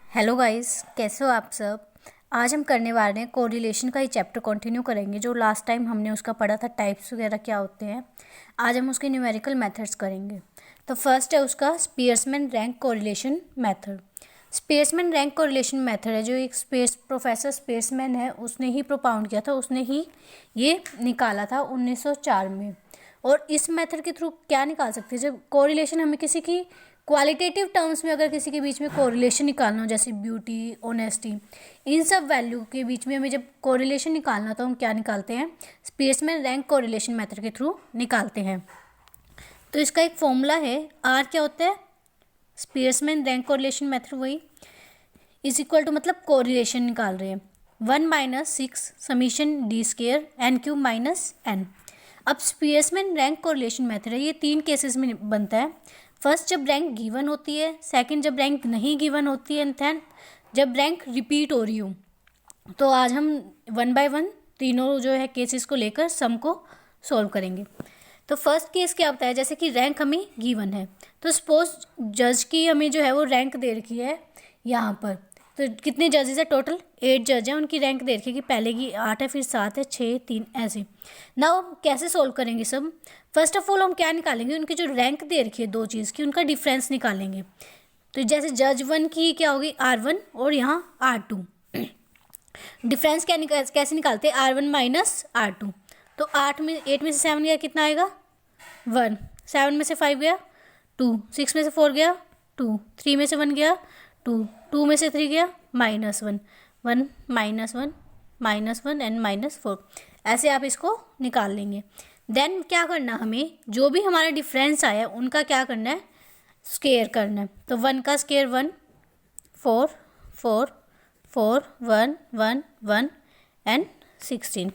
Hello guys, कैसे हो आप सब। आज हम करने वाले हैं कोरिलेशन का ही चैप्टर कंटिन्यू करेंगे। जो लास्ट टाइम हमने उसका पढ़ा था, टाइप्स वगैरह क्या होते हैं। आज हम उसके न्यूमेरिकल मेथड्स करेंगे। तो फर्स्ट है उसका Spearman rank correlation method. Spearman rank correlation method है जो एक प्रोफेसर स्पीयरमैन है, उसने ही प्रोपाउंड किया था, उसने ही ये निकाला था 1904 में। और इस मेथड के थ्रू क्या निकाल सकते हैं, जब कोरिलेशन हमें किसी की क्वालिटेटिव टर्म्स में अगर किसी के बीच में कोरिलेशन निकालना हो, जैसे ब्यूटी, ऑनेस्टी, इन सब वैल्यू के बीच में हमें जब कोरिलेशन निकालना तो हम क्या निकालते हैं, स्पीयरमैन रैंक कोरिलेशन मेथड के थ्रू निकालते हैं। तो इसका एक फॉर्मूला है, आर क्या होता है, स्पीयरमैन रैंक कोरिलेशन मेथड वही इज इक्वल टू, मतलब कोरिलेशन निकाल रहे हैं, 1 - 6 summation D square N cube minus N. अब स्पीयरमैन रैंक कोरिलेशन मेथड है, ये 3 केसेस में बनता है। फर्स्ट जब रैंक गिवन होती है, सेकंड जब रैंक नहीं गिवन होती है, एंड थर्ड जब रैंक रिपीट हो रही हो। तो आज हम 1 बाय 1 तीनों जो है केसेस को लेकर सम को सॉल्व करेंगे। तो फर्स्ट केस क्या होता है, जैसे कि रैंक हमें गिवन है, तो सपोज जज की हमें जो है वो रैंक दे रखी है यहाँ पर। तो कितने जजेस है टोटल, 8 जज हैं, उनकी रैंक दे रखी है कि पहले की 8 है, फिर 7 है, 6, 3 ऐसे। ना हम कैसे सोल्व करेंगे सब, फर्स्ट ऑफ ऑल हम क्या निकालेंगे, उनकी जो रैंक दे रखी है दो चीज़ की, उनका डिफरेंस निकालेंगे। तो जैसे जज 1 की क्या होगी R1 और यहाँ R2। डिफरेंस कैसे निकालते हैं, R1 माइनस R2। तो 8 में से 7 गया, कितना आएगा 1, 7 में से 5 गया 2, 6 में से 4 गया 2, 3 में से 1 गया 2, 2 में से 3 गया -1, 1 -1 -1 एंड -4। ऐसे आप इसको निकाल लेंगे। देन क्या करना, हमें जो भी हमारा डिफरेंस आया उनका क्या करना है, स्क्वायर करना है। तो 1 का स्क्वायर 1, 4 4 4 1 1 1 एंड 16।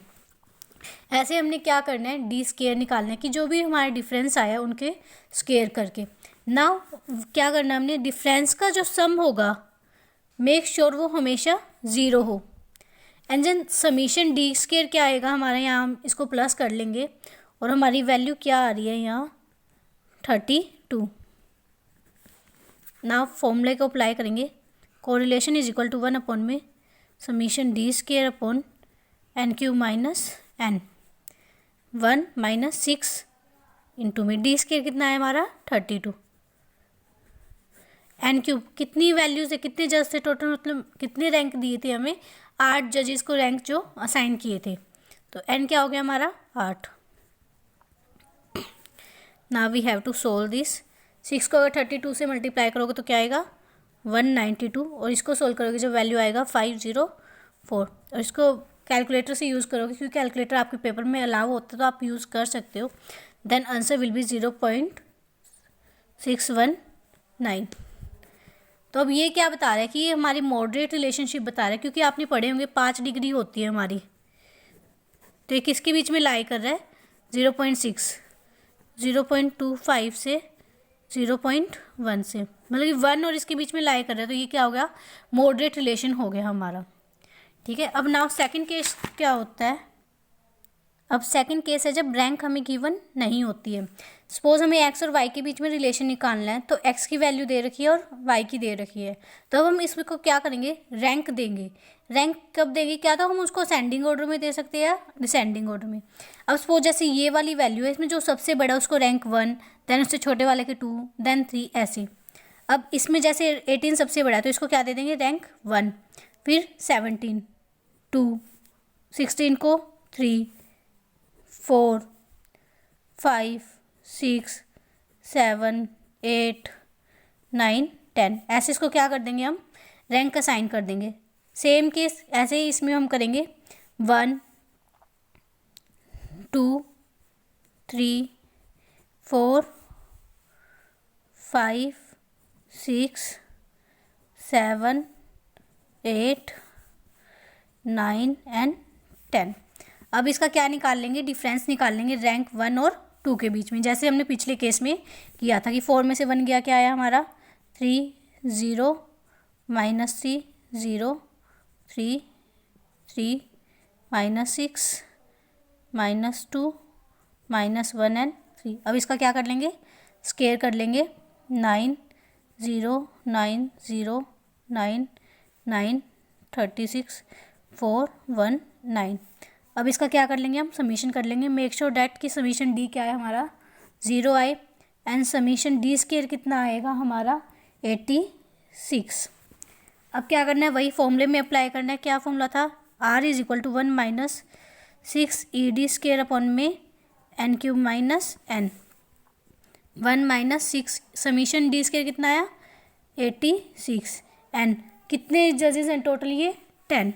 ऐसे हमने क्या करना है, डी स्क्वायर निकालना है कि जो भी हमारा डिफरेंस आया उनके स्क्वायर करके। नाउ क्या करना है, हमने डिफरेंस का जो सम होगा मेक श्योर वो हमेशा 0 हो। And then summation D square क्या आएगा हमारा, यहाँ हम इसको प्लस कर लेंगे और हमारी वैल्यू क्या आ रही है यहाँ 32। नाउ फॉर्मूले को अप्लाई करेंगे, correlation is equal to 1 upon में summation D square upon N cube minus N. 1 - 6 into में डी स्क्वायर कितना है हमारा 32, एन क्यूब कितनी वैल्यूज है, कितने जज थे टोटल, मतलब कितने रैंक दिए थे हमें, 8 जजेस को रैंक जो असाइन किए थे। तो एन क्या हो गया हमारा 8। Now we have to solve this. 6 को अगर 32 से मल्टीप्लाई करोगे तो क्या आएगा 192, और इसको सोल्व करोगे जो वैल्यू आएगा 504। और इसको कैलकुलेटर से यूज़ करोगे क्योंकि कैलकुलेटर आपके पेपर में अलाउ होता है तो आप यूज़ कर सकते हो। Then answer will be 0.619। तो अब ये क्या बता रहा है कि ये हमारी मॉडरेट रिलेशनशिप बता रहा है, क्योंकि आपने पढ़े होंगे 5 डिग्री होती है हमारी। तो ये किसके बीच में लाई कर रहा है 0.6, 0.25 से 0.1 से, मतलब कि 1 और इसके बीच में लाई कर रहा है। तो ये क्या हो गया, मॉडरेट रिलेशन हो गया हमारा। ठीक है, अब नाउ सेकंड केस क्या होता है, अब सेकंड केस है जब रैंक हमें गिवन नहीं होती है। सपोज हमें एक्स और वाई के बीच में रिलेशन निकालना है, तो एक्स की वैल्यू दे रखी है और वाई की दे रखी है। तो अब हम इसको क्या करेंगे, रैंक देंगे। रैंक कब देंगे, क्या तो हम उसको असेंडिंग ऑर्डर में दे सकते हैं या डिसेंडिंग ऑर्डर में। अब सपोज जैसे ये वाली वैल्यू है, इसमें जो सबसे बड़ा उसको रैंक 1, देन उससे छोटे वाले के 2, देन 3 ऐसे। अब इसमें जैसे 18 सबसे बड़ा है तो इसको क्या दे देंगे रैंक 1, फिर 17 2, 16 को 3 4 5 6 7 8 9 10 ऐसे इसको क्या कर देंगे, हम रैंक असाइन कर देंगे। सेम केस ऐसे ही इसमें हम करेंगे 1 2 3 4 5 6 7 8 9 एंड 10। अब इसका क्या निकाल लेंगे, डिफरेंस निकाल लेंगे रैंक 1 और 2 के बीच में, जैसे हमने पिछले केस में किया था कि 4 में से 1 गया, क्या आया हमारा 3 0 -3 0 3 3 -6 -2 -1 एंड 3। अब इसका क्या कर लेंगे, स्क्वायर कर लेंगे 9 0 9 0 9 936,419। अब इसका क्या कर लेंगे, हम समीशन कर लेंगे। मेक श्योर डैट कि समीशन डी क्या है हमारा 0 आए, एंड समीशन डी स्केयर कितना आएगा हमारा 86। अब क्या करना है, वही फॉर्मूले में अप्लाई करना है। क्या फॉर्मूला था, R is equal to 1 - 6 ED square upon में N cube minus N। 1 - 6 summation D square कितना आया 86। N कितने जजेस हैं टोटल, ये 10,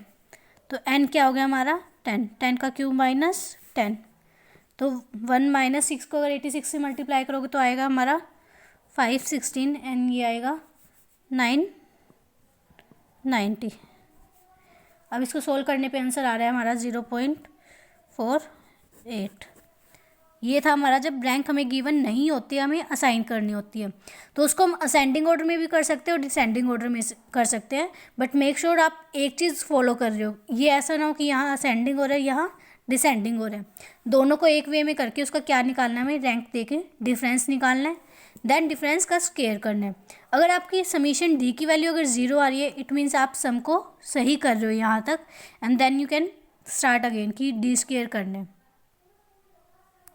तो N क्या हो गया हमारा 10, 10 का क्यूब माइनस 10, तो 1 - 6 को अगर 86 से मल्टीप्लाई करोगे तो आएगा हमारा 516, एंड ये आएगा 990। अब इसको सोल्व करने पे आंसर आ रहा है हमारा 0.48। ये था हमारा जब रैंक हमें गिवन नहीं होती है, हमें असाइन करनी होती है, तो उसको हम असेंडिंग ऑर्डर में भी कर सकते हैं और डिसेंडिंग ऑर्डर में कर सकते हैं। बट मेक श्योर आप एक चीज़ फॉलो कर रहे हो, ये ऐसा ना हो कि यहाँ असेंडिंग हो रहा है यहाँ डिसेंडिंग हो रहा है। दोनों को एक वे में करके उसका क्या निकालना है, हमें रैंक दे के डिफरेंस निकालना है, देन डिफरेंस का स्क्वायर करना है। अगर आपकी समीशन डी की वैल्यू अगर 0 आ रही है, इट मीन्स आप सम को सही कर रहे हो यहाँ तक, and then you can start again कि डी स्क्वायर करना है।